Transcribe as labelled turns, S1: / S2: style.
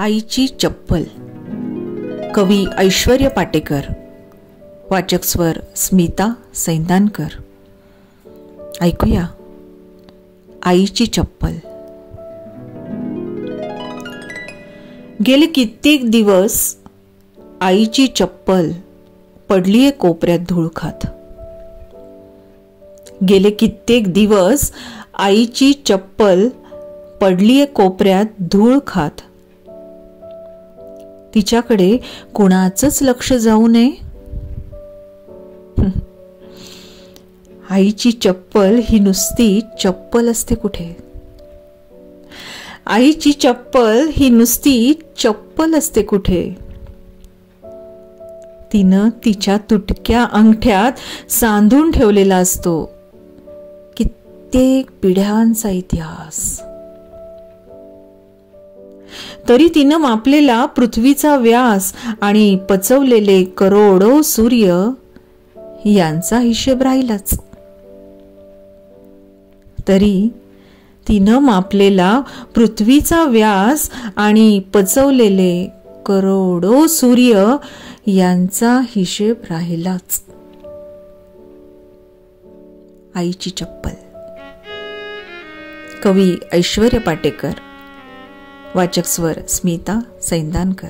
S1: आईची चप्पल. कवी ऐश्वर्य पाटेकर. वाचक स्वर स्मिता सैंदानकर. ऐकूया आईची चप्पल. गेले कित्येक दिवस आईची चप्पल पडलीये कोपऱ्यात धूळ खात. गेले कित्येक दिवस आईची चप्पल पडलीये कोपऱ्यात धूळ खात. तिच्याकडे कुणाचंच लक्ष जाऊ नये. आईची चप्पल ही नुसती चप्पल असते कुठे. आईची चप्पल ही नुसती चप्पल असते कुठे. तिनं तिच्या तुटक्या अंगठ्यात सांधून ठेवलेला असतो कित्येक पिढ्यांचा इतिहास. तरी तिनं मापलेला पृथ्वीचा व्यास आणि पचवलेले करोडो सूर्य यांचा हिशेब राहिलाच. तरी तिनं मापलेला पृथ्वीचा व्यास आणि पचवलेले करोडो सूर्य यांचा हिशेब राहिलाच. आईची चप्पल. कवी ऐश्वर्य पाटेकर. वाचक स्वर स्मिता सैंदानकर.